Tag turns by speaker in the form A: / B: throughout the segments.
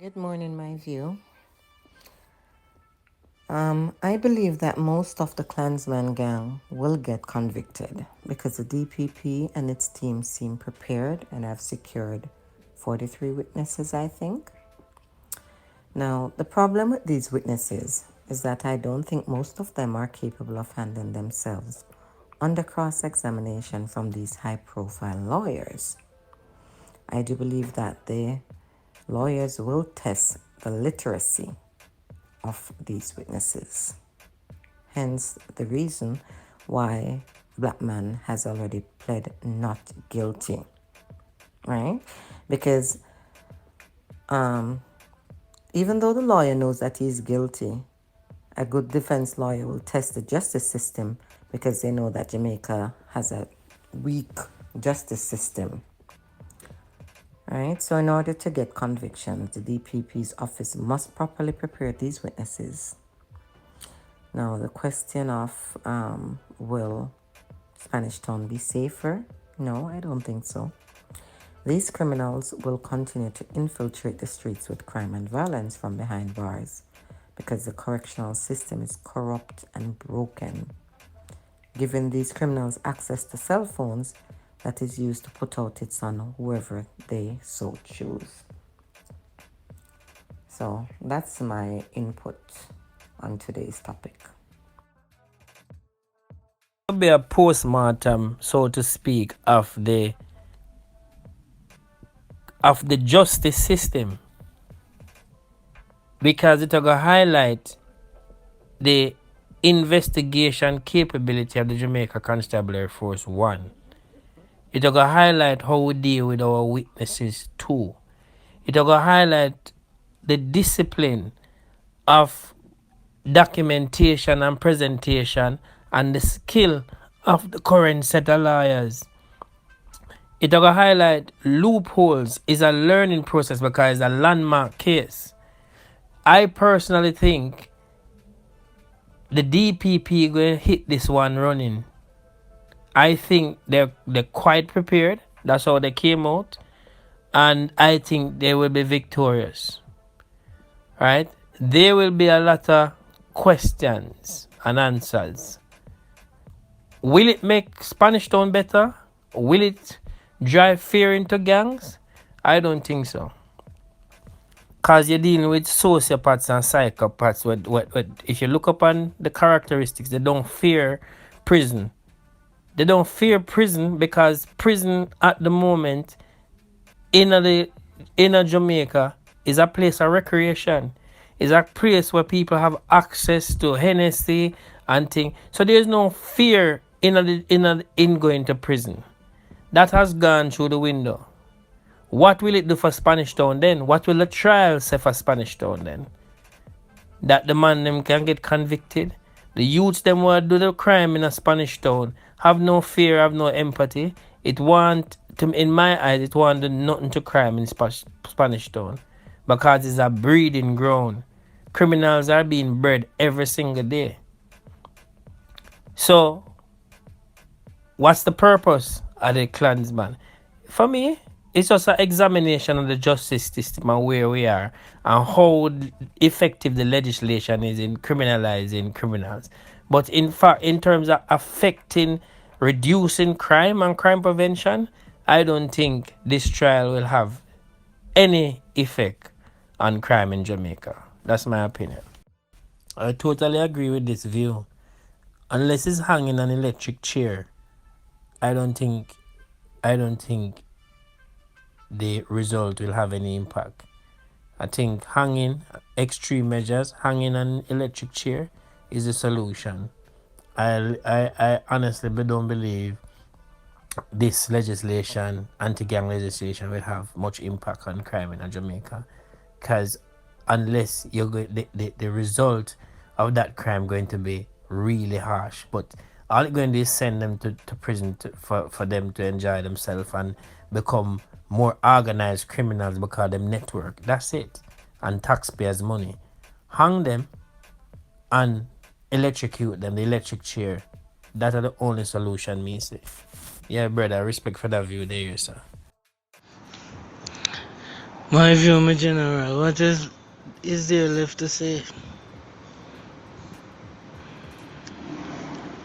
A: Good morning, my view. I believe that most of the Clansman gang will get convicted because the DPP and its team seem prepared and have secured 43 witnesses, I think. Now, the problem with these witnesses is that I don't think most of them are capable of handling themselves under cross examination from these high profile lawyers. I do believe that the lawyers will test the literacy of these witnesses. Hence, the reason why black man has already pled not guilty, right? Because even though the lawyer knows that he's guilty, a good defense lawyer will test the justice system because they know that Jamaica has a weak justice system, right? So in order to get convictions, the DPP's office must properly prepare these witnesses. Now, the question of will Spanish Town be safer? No, I don't think so. These criminals will continue to infiltrate the streets with crime and violence from behind bars because the correctional system is corrupt and broken. Giving these criminals access to cell phones that is used to put out its on whoever they so choose. So that's my input on today's topic.
B: Be a post-mortem, so to speak, of the justice system, because it will highlight the investigation capability of the Jamaica Constabulary Force 1. It will highlight how we deal with our witnesses 2. It will highlight the discipline of documentation and presentation and the skill of the current set of lawyers. It will highlight loopholes. Is a learning process because it's a landmark case. I personally think the DPP going to hit this one running. I think they're quite prepared. That's how they came out. And I think they will be victorious. Right? There will be a lot of questions and answers. Will it make Spanish Town better? Will it drive fear into gangs? I don't think so. Because you're dealing with sociopaths and psychopaths. If you look upon the characteristics, they don't fear prison. They don't fear prison because prison at the moment in Jamaica is a place of recreation. It's a place where people have access to Hennessy and things. So there's no fear in going to prison. That has gone through the window. What will it do for Spanish Town then? What will the trial say for Spanish Town then? That the man them can get convicted? The youths them will do the crime in a Spanish Town have no fear, have no empathy. In my eyes, it want nothing to crime in Spanish Town because it's a breeding ground. Criminals are being bred every single day. So, what's the purpose of the Clansman? For me, it's just an examination of the justice system and where we are and how effective the legislation is in criminalizing criminals. But in fact, in terms of reducing crime and crime prevention, I don't think this trial will have any effect on crime in Jamaica. That's my opinion. I totally agree with this view. Unless it's hanging an electric chair, I don't think the result will have any impact. I think extreme measures, hanging an electric chair is the solution. I honestly don't believe this legislation, anti-gang legislation, will have much impact on crime in Jamaica. Because unless the result of that crime going to be really harsh. But all it's going to do is send them to prison for them to enjoy themselves and become more organized criminals because of them network. That's it. And taxpayers' money. Hang them and electrocute them, the electric chair. That are the only solution, me say. Yeah, brother, respect for that view there, sir.
C: My view, my general, what is there left to say?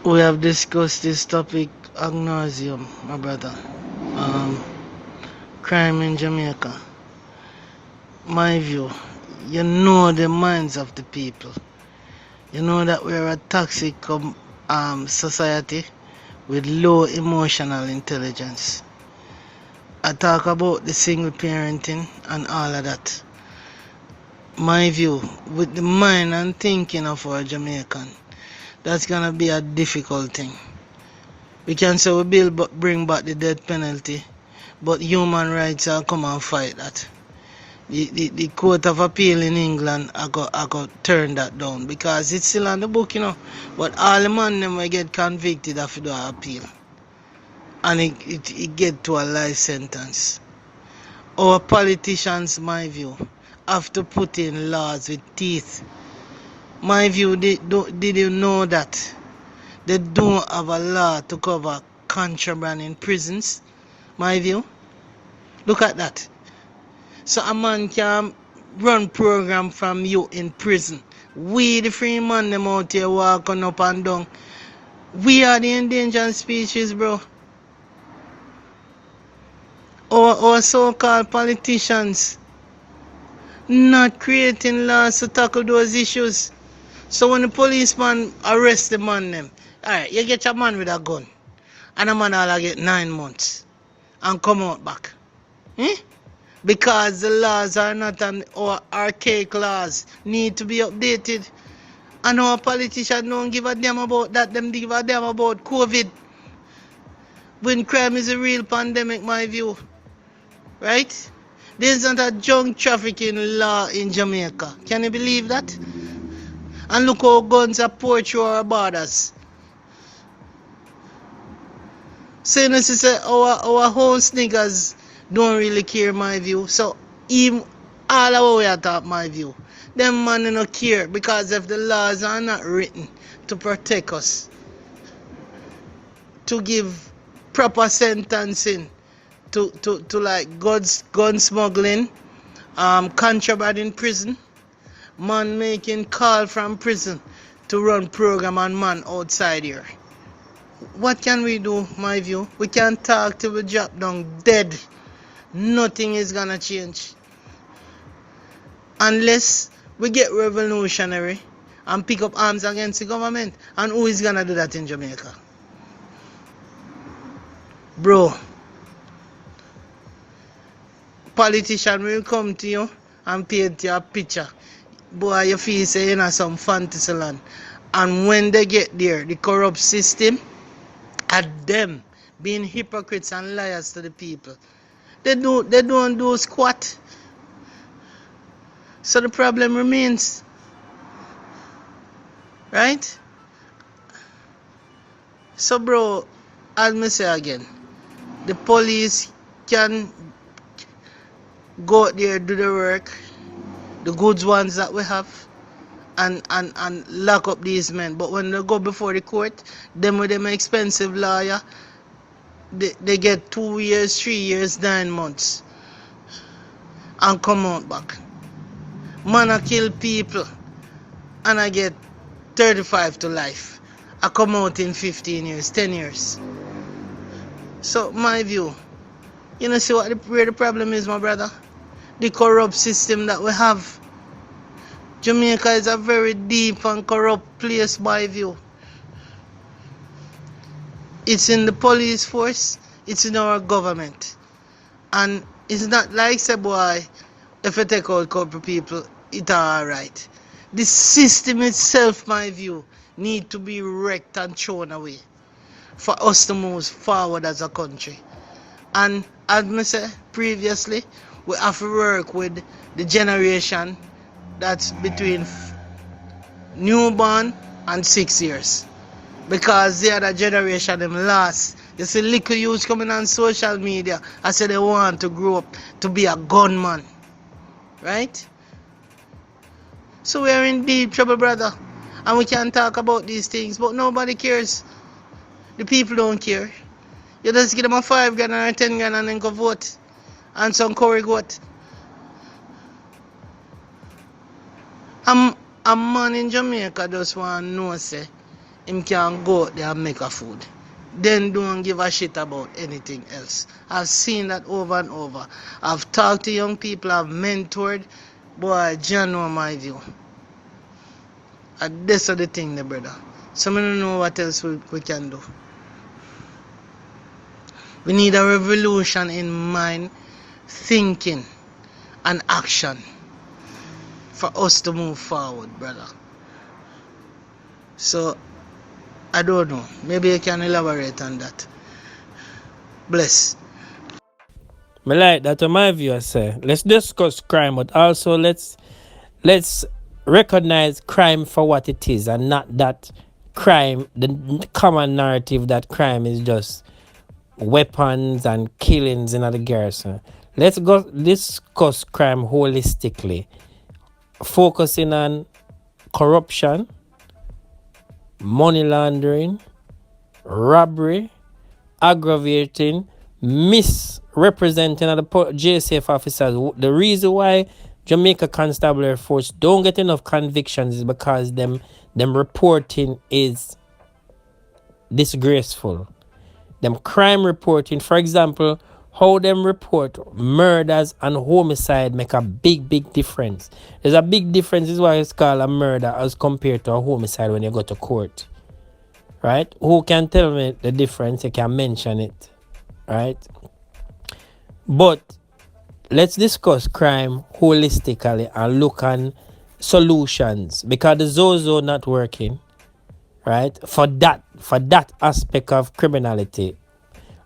C: We have discussed this topic ad nauseum, my brother. Crime in Jamaica. My view, you know the minds of the people. You know that we're a toxic society with low emotional intelligence. I talk about the single parenting and all of that. My view, with the mind and thinking of our Jamaican, that's gonna be a difficult thing. We can say we bring back the death penalty, but human rights are come and fight that. The Court of Appeal in England I got turn that down because it's still on the book, you know. But all the man them will get convicted after the appeal. And it get to a life sentence. Our politicians, my view, have to put in laws with teeth. My view, did you know that they don't have a law to cover contraband in prisons? My view, look at that. So a man can run program from you in prison. We the free man them out here walking up and down. We are the endangered species, bro. Our so-called politicians not creating laws to tackle those issues. So when the policeman arrest the man them, alright, you get a man with a gun and a man all get 9 months and come out back. Because the laws are not or archaic laws need to be updated. And our politicians don't give a damn about that, them give a damn about COVID. When crime is a real pandemic, my view. Right? There's not a drug trafficking law in Jamaica. Can you believe that? And look how guns are poured through our borders. So you know, say our host niggas don't really care, my view. So even all our way at top, my view, them man don't care because if the laws are not written to protect us, to give proper sentencing to like gun smuggling, contraband in prison, man making call from prison to run program on man outside here. What can we do, my view? We can talk till we drop down dead. Nothing is gonna change. Unless we get revolutionary and pick up arms against the government. And who is gonna do that in Jamaica? Bro, politician will come to you and paint you a picture. Boy, you feel say you're in some fantasy land. And when they get there, the corrupt system at them being hypocrites and liars to the people. They don't do squat. So the problem remains. Right? So bro, as me say again, the police can go out there, do the work, the good ones that we have, and lock up these men. But when they go before the court, them with them expensive lawyer, they get 2 years, 3 years, 9 months and come out back. Man, I kill people and I get 35 to life. I come out in 15 years, 10 years. So my view, you know, see where the problem is, my brother? The corrupt system that we have. Jamaica is a very deep and corrupt place, my view. It's in the police force, it's in our government. And it's not like, say, boy, if you take out a couple people, it's alright. The system itself, my view, need to be wrecked and thrown away for us to move forward as a country. And as I said previously, we have to work with the generation that's between newborn and 6 years. Because the other generation them lost. You see little youths coming on social media. I say they want to grow up to be a gunman. Right? So we are in deep trouble, brother. And we can talk about these things, but nobody cares. The people don't care. You just give them a 5 grand or a 10 grand and then go vote. And some curry goat. A man in Jamaica just want to know, say, him can go out there and make a food. Then don't give a shit about anything else. I've seen that over and over. I've talked to young people, I've mentored. Boy, John know my view. And this is the thing, the brother. So I don't know what else we can do. We need a revolution in mind, thinking, and action for us to move forward, brother. So, I don't know. Maybe you can elaborate on that. Bless.
B: Me like that to my view, I say. Let's discuss crime, but also let's recognize crime for what it is and not that crime, the common narrative that crime is just weapons and killings in the garrison. Let's go discuss crime holistically, focusing on corruption, money laundering, robbery, aggravating, misrepresenting of the JSF officers. The reason why Jamaica Constabulary Force don't get enough convictions is because them reporting is disgraceful. Them crime reporting, for example, how them report murders and homicide make a big difference. There's a big difference, is why it's called a murder as compared to a homicide when you go to court. Right? Who can tell me the difference? You can mention it. Right? But let's discuss crime holistically and look on solutions, because the Zozo not working, right? For that aspect of criminality,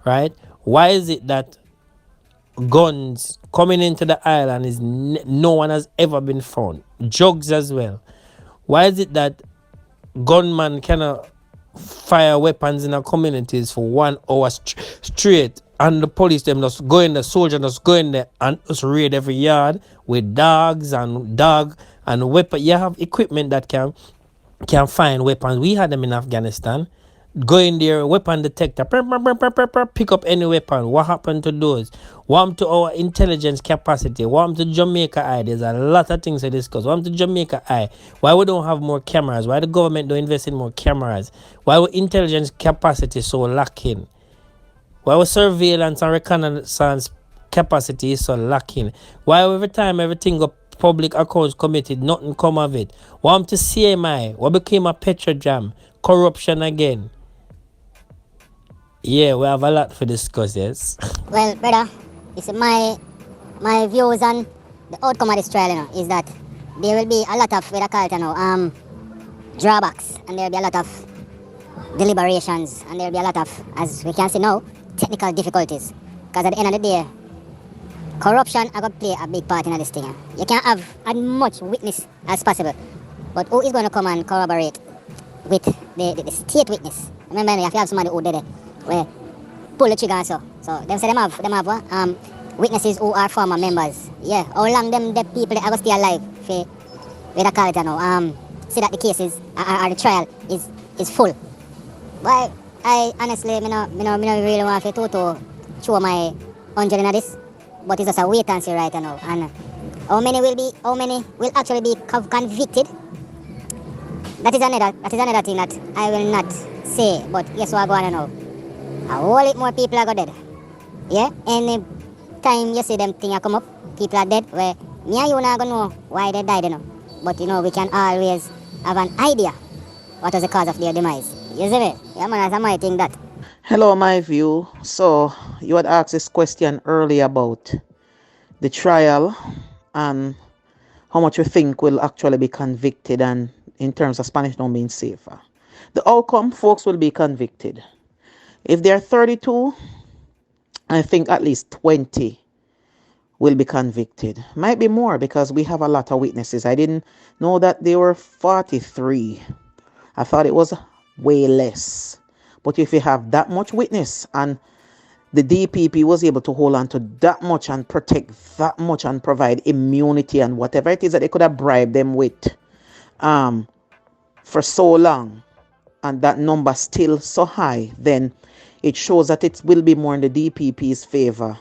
B: right? Why is it that guns coming into the island is no one has ever been found? Drugs as well. Why is it that gunmen cannot fire weapons in our communities for 1 hour straight, and the police them just go in, the soldier just go in there and just raid every yard with dogs and weapon? You have equipment that can find weapons. We had them in Afghanistan. Go in there, weapon detector, pick up any weapon. What happened to those? What to our intelligence capacity? What to Jamaica Eye? There's a lot of things to discuss. What to Jamaica Eye? Why we don't have more cameras? Why the government don't invest in more cameras? Why our intelligence capacity so lacking? Why our surveillance and reconnaissance capacity is so lacking? Why every time everything go public accounts committed, nothing come of it? What to CMI? What became a Petrojam? Corruption again. Yeah, we have a lot to discuss, yes.
D: Well, brother, it's my views on the outcome of this trial, is that there will be a lot of, what I call it, drawbacks, and there will be a lot of deliberations, and there will be a lot of, as we can see now, technical difficulties. Because at the end of the day, corruption are going to play a big part in this thing. You can't have as much witness as possible, but who is going to come and corroborate with the state witness? Remember, you have to have somebody who did it, where pull the trigger and so. So them say them have what? Witnesses who are former members. Yeah, how long them the people that are stay alive for with a call it, see that the case is or the trial is full. But I honestly me no really want to show my 100 in this, but it's just a wait and see right now. And how many will actually be convicted? That is another thing that I will not say, but guess what going on now? A whole lot more people are dead. Yeah? Any time you see them thing come up, people are dead, where me and you not gonna know why they died, But we can always have an idea what was the cause of their demise. You see me? Yeah, man, that's my thing that.
E: Hello, my view. So, you had asked this question earlier about the trial and how much you think will actually be convicted, and in terms of Spanish Town being safer. The outcome, folks will be convicted. If there are 32, I think at least 20 will be convicted. Might be more because we have a lot of witnesses. I didn't know that there were 43. I thought it was way less. But if you have that much witness and the DPP was able to hold on to that much and protect that much and provide immunity and whatever it is that they could have bribed them with for so long, and that number still so high, then it shows that it will be more in the DPP's favor.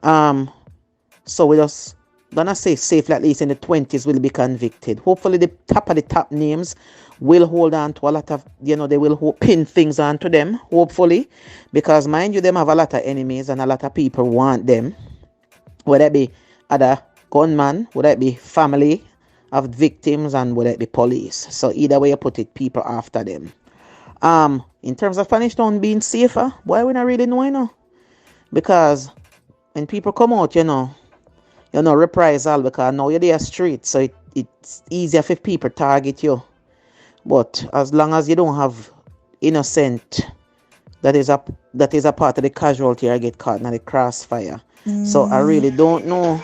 E: So we just gonna say safely at least in the 20s will be convicted. Hopefully the top of the top names will hold on to a lot of, they will pin things onto them, hopefully, because mind you, them have a lot of enemies and a lot of people want them, whether it be other gunmen, whether it be family of victims, and whether it be police. So either way you put it, people after them. In terms of Spanish Town being safer, boy, we not really know, because when people come out, reprisal, because now you're there street, so it's easier for people target you. But as long as you don't have innocent that is a part of the casualty, I get caught in the crossfire. So I really don't know